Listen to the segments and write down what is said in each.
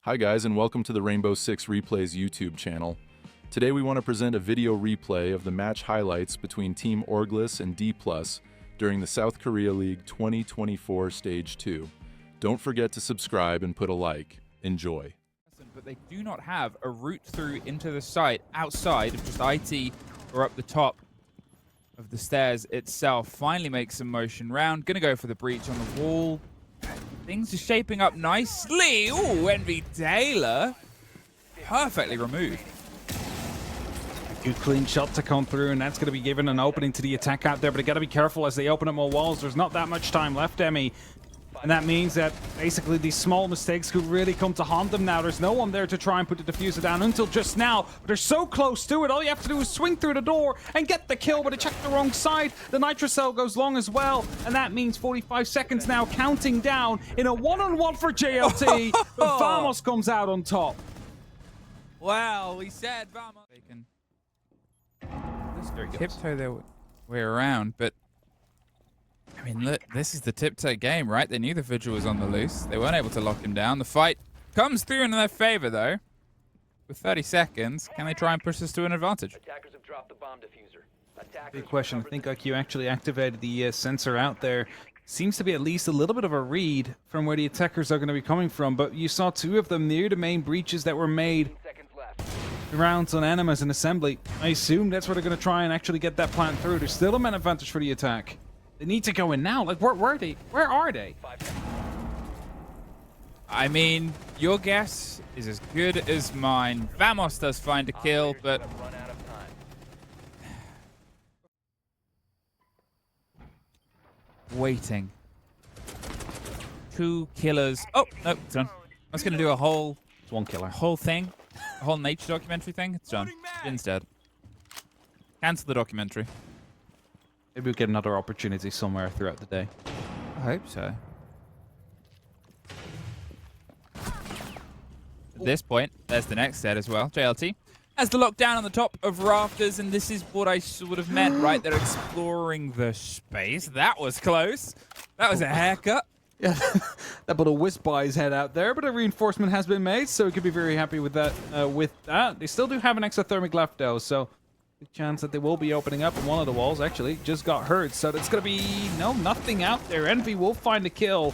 Hi guys, and welcome to the Rainbow Six Replays YouTube channel. Today we want to present a video replay of the match highlights between Team Orgless and Dplus during the South Korea League 2024 Stage 2. Don't forget to subscribe and put a like. Enjoy. But they do not have a route through into the site outside of just IT or up the top of the stairs itself. Finally makes some motion round. Gonna go for the breach on the wall. Things are shaping up nicely. Ooh, Envy Taylor. Perfectly removed. Good clean shot to come through, and that's going to be given an opening to the attack out there, but you got to be careful as they open up more walls. There's not that much time left, Emmy. And that means that basically these small mistakes could really come to haunt them now. There's no one there to try and put the diffuser down until just now. But they're so close to it. All you have to do is swing through the door and get the kill, but they checked the wrong side. The nitro cell goes long as well. And that means 45 seconds now counting down in a one-on-one for JLT. But Vamos comes out on top. Wow, we said Vamos. They can tiptoe their way around, but I mean, look, this is the tiptoe game, right? They knew the Vigil was on the loose. They weren't able to lock him down. The fight comes through in their favor, though. With 30 seconds, can they try and push this to an advantage? Attackers have dropped the bomb diffuser. Big question. I think IQ actually activated the sensor out there. Seems to be at least a little bit of a read from where the attackers are going to be coming from, but you saw two of them near the main breaches that were made. Rounds on enemies and assembly. I assume that's where they're going to try and actually get that plant through. There's still a man advantage for the attack. They need to go in now. Like, where are they? Where are they? I mean, your guess is as good as mine. Vamos does find a kill, but waiting. Two killers. Oh, no, it's done. I was going to do a whole... It's one killer. Whole thing. A whole nature documentary thing. It's done. Jin's dead. Cancel the documentary. Maybe we'll get another opportunity somewhere throughout the day. I hope so. At this point, there's the next set as well. JLT has the lockdown on the top of rafters, and this is what I sort of meant, right? They're exploring the space. That was close. That was a haircut. Yeah, that put a whisk by his head out there, but a reinforcement has been made, so he could be very happy with that. They still do have an exothermic left, though, so good chance that they will be opening up. And one of the walls actually just got hurt, so it's going to be nothing out there. Envy will find a kill.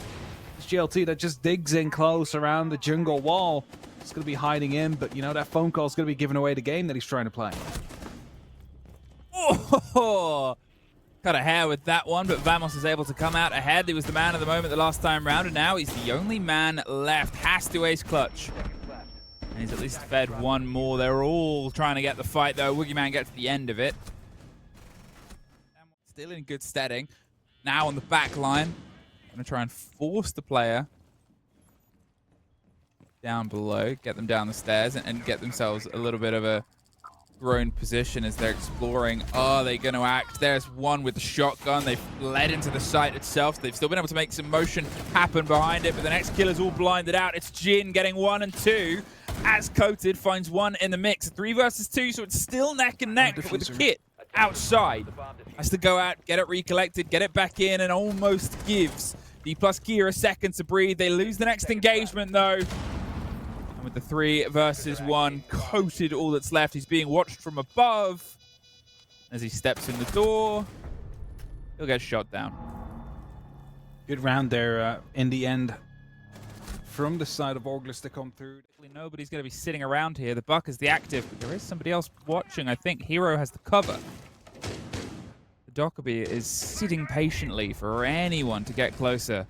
It's GLT that just digs in close around the jungle wall. It's going to be hiding in, but you know that phone call is going to be giving away the game that he's trying to play. Oh, cut a hair with that one, but Vamos is able to come out ahead. He was the man of the moment the last time round, and now he's the only man left. Has to ace clutch. And he's at least fed one more. They're all trying to get the fight, though. Woogieman gets to the end of it. Still in good steading. Now on the back line. Going to try and force the player down below. Get them down the stairs and get themselves a little bit of a grown position as they're exploring. Are they going to act? There's one with the shotgun. They've led into the site itself. They've still been able to make some motion happen behind it, but the next killer's all blinded out. It's Jin getting 1 and 2. As Coated finds one in the mix. 3 versus 2, so it's still neck and neck, but with the kit outside. Has to go out, get it recollected, get it back in, and almost gives Dplus-kr a second to breathe. They lose the next engagement, though. And with the 3 versus 1, Coated all that's left. He's being watched from above. As he steps in the door, he'll get shot down. Good round there in the end from the side of Orgless to come through. Nobody's going to be sitting around here. The Buck is the active, but there is somebody else watching. I think Hero has the cover. The Dockerby is sitting patiently for anyone to get closer.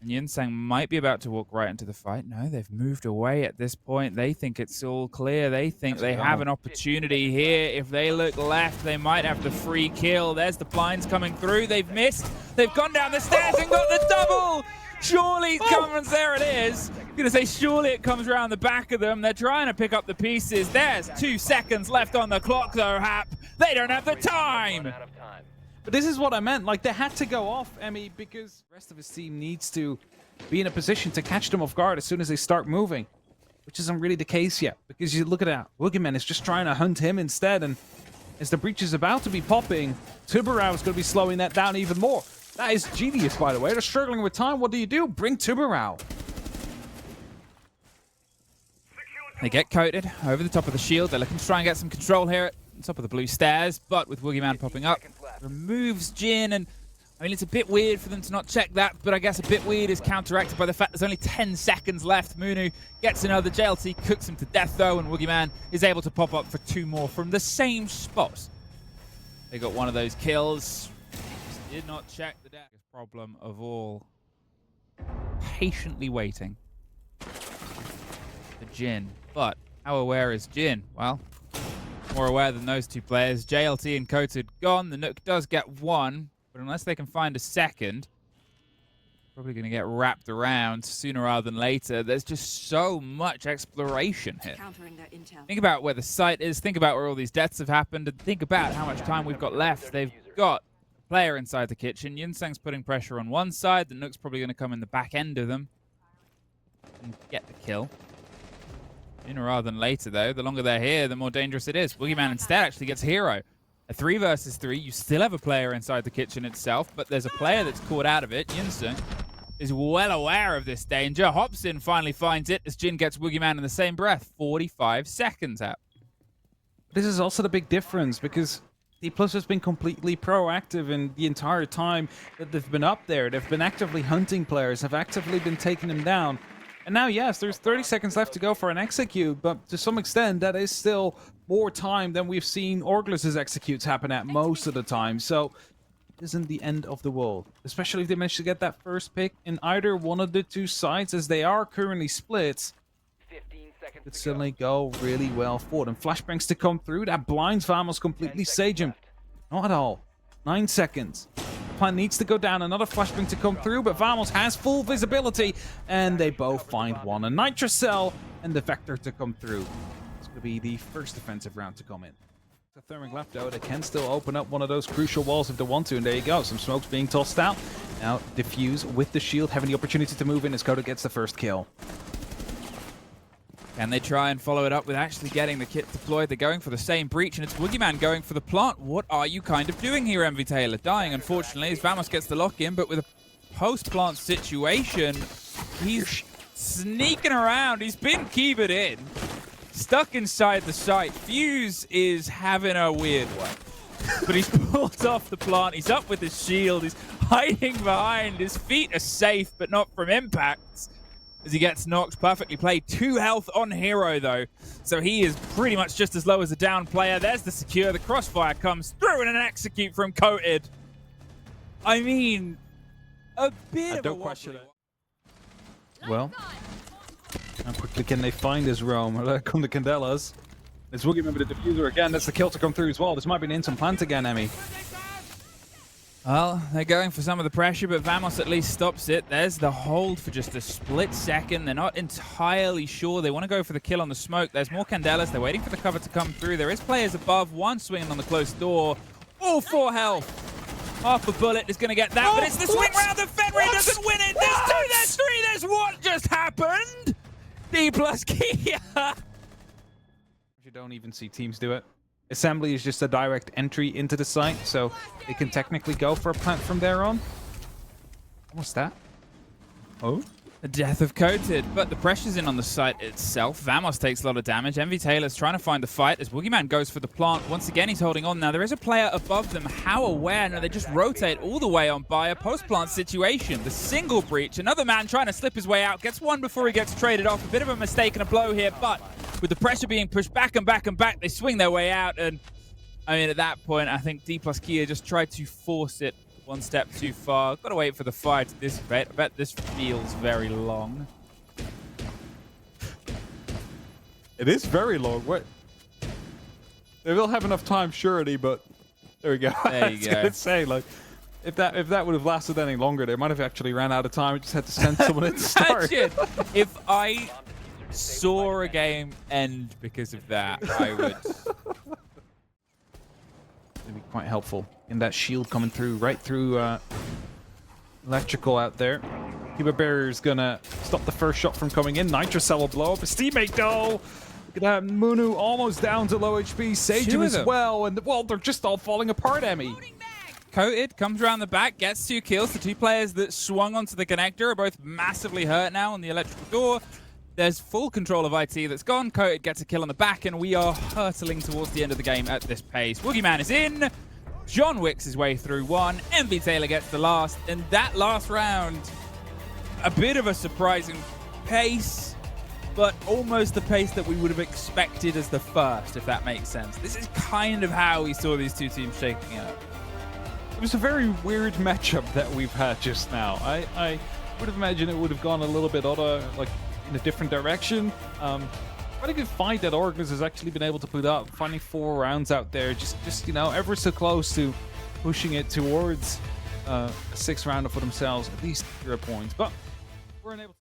And Yinsang might be about to walk right into the fight. No, they've moved away at this point. They think it's all clear. They think they have an opportunity here. If they look left, they might have the free kill. There's the blinds coming through. They've missed. They've gone down the stairs and got the double. Surely it comes, there it is. I'm going to say surely it comes around the back of them. They're trying to pick up the pieces. There's 2 seconds left on the clock, though, Hap. They don't have the time. But this is what I meant. Like, they had to go off, Emmy, because the rest of his team needs to be in a position to catch them off guard as soon as they start moving, which isn't really the case yet, because you look at that. Woogieman is just trying to hunt him instead, and as the breach is about to be popping, Tubarao is going to be slowing that down even more. That is genius, by the way. They're struggling with time. What do? Bring Tubarao. They get coated over the top of the shield. They're looking to try and get some control here at the top of the blue stairs, but with Woogieman popping up, removes Jin, and I mean, it's a bit weird for them to not check that, but I guess a bit weird is counteracted by the fact there's only 10 seconds left. Munu gets another JLT, cooks him to death though, and Woogieman is able to pop up for 2 more from the same spot. They got one of those kills. Just did not check the deck. Problem of all. Patiently waiting for Jin. But how aware is Jin? Well, more aware than those 2 players. JLT and Coated gone. The Nook does get 1. But unless they can find a second, probably going to get wrapped around sooner rather than later. There's just so much exploration here. Think about where the site is. Think about where all these deaths have happened. And think about how much time we've got left. They've got a player inside the kitchen. Yinsang's putting pressure on one side. The Nook's probably going to come in the back end of them and get the kill. Sooner rather than later, though. The longer they're here, the more dangerous it is. Woogieman instead actually gets hero. A 3 versus 3, you still have a player inside the kitchen itself, but there's a player that's caught out of it. Yinsang is well aware of this danger. Hops in, finally finds it as Jin gets Woogieman in the same breath. 45 seconds out. This is also the big difference because Dplus has been completely proactive in the entire time that they've been up there. They've been actively hunting players, have actively been taking them down. And now, yes, there's 30 seconds left to go for an execute, but to some extent, that is still more time than we've seen Orgless' executes happen at most of the time. So, it isn't the end of the world. Especially if they manage to get that first pick in either one of the 2 sides, as they are currently split. Could suddenly go really well for them. Flashbangs to come through. That blinds Vamos completely. Sage him. Not at all. 9 seconds. Plan needs to go down, another flashbang to come through, but Vamos has full visibility, and they both find one. A Nitrocell and the Vector to come through. It's going to be the first defensive round to come in. The Thermic left, though. They can still open up one of those crucial walls if they want to, and there you go. Some smokes being tossed out. Now, Diffuse with the shield, having the opportunity to move in as Koda gets the first kill. Can they try and follow it up with actually getting the kit deployed? They're going for the same breach, and it's Woogieman going for the plant. What are you kind of doing here, MV Taylor? Dying, unfortunately, as Vamos gets the lock-in, but with a post-plant situation, he's sneaking around. He's been keyed in, stuck inside the site. Fuse is having a weird one, but he's pulled off the plant. He's up with his shield. He's hiding behind. His feet are safe, but not from impacts. As he gets knocked, perfectly played. 2 health on Hero, though. So he is pretty much just as low as a down player. There's the secure. The crossfire comes through and an execute from Coated. I mean, a bit of a question it. Well, how quickly can they find this roam? Come to Candelas. It's Woogieman with the diffuser again. That's the kill to come through as well. This might be an instant plant again, Emmy. Well, they're going for some of the pressure, but Vamos at least stops it. There's the hold for just a split second. They're not entirely sure. They want to go for the kill on the smoke. There's more Candelas. They're waiting for the cover to come through. There is players above. One swinging on the closed door. All 4 health. Half a bullet is going to get that, but it's the swing round that Fenrir doesn't win it. There's 2, there's 3, there's what just happened? Dplus-kr. You don't even see teams do it. Assembly is just a direct entry into the site, so they can technically go for a plant from there on. What's that? Oh? The death of Coated, but the pressure's in on the site itself. Vamos takes a lot of damage. MV Taylor's trying to find the fight as Woogieman goes for the plant. Once again, he's holding on. Now, there is a player above them. How aware? No, they just rotate all the way on by a post-plant situation. The single breach. Another man trying to slip his way out. Gets one before he gets traded off. A bit of a mistake and a blow here, but with the pressure being pushed back and back and back, they swing their way out. And, I mean, at that point, I think Dplus-kr just tried to force it one step too far. Got to wait for the fire to dissipate. I bet this feels very long. It is very long. What? They will have enough time, surely, but there we go. There you go. I was gonna say, like, if that would have lasted any longer, they might have actually ran out of time. We just had to send someone in to start. Imagine if I saw a game end because of that, I would. It'd be quite helpful. And that shield coming through, right through electrical out there. Keeper Barrier's gonna stop the first shot from coming in. Nitrocell will blow up his teammate, though. Look at that. Munu almost down to low HP. Sage him as well. And, well, they're just all falling apart, Emmy. Coated comes around the back, gets 2 kills. The 2 players that swung onto the connector are both massively hurt now on the electrical door. There's full control of IT that's gone. Coated gets a kill on the back, and we are hurtling towards the end of the game at this pace. Woogieman is in. John wicks his way through one. MV Taylor gets the last. And that last round, a bit of a surprising pace, but almost the pace that we would have expected as the first, if that makes sense. This is kind of how we saw these two teams shaking up. It was a very weird matchup that we've had just now. I would have imagined it would have gone a little bit other, like, in a different direction. Quite a good fight that Orgless has actually been able to put up, finding 4 rounds out there, just you know, ever so close to pushing it towards a 6th rounder for themselves, at least 0 points. But we're unable.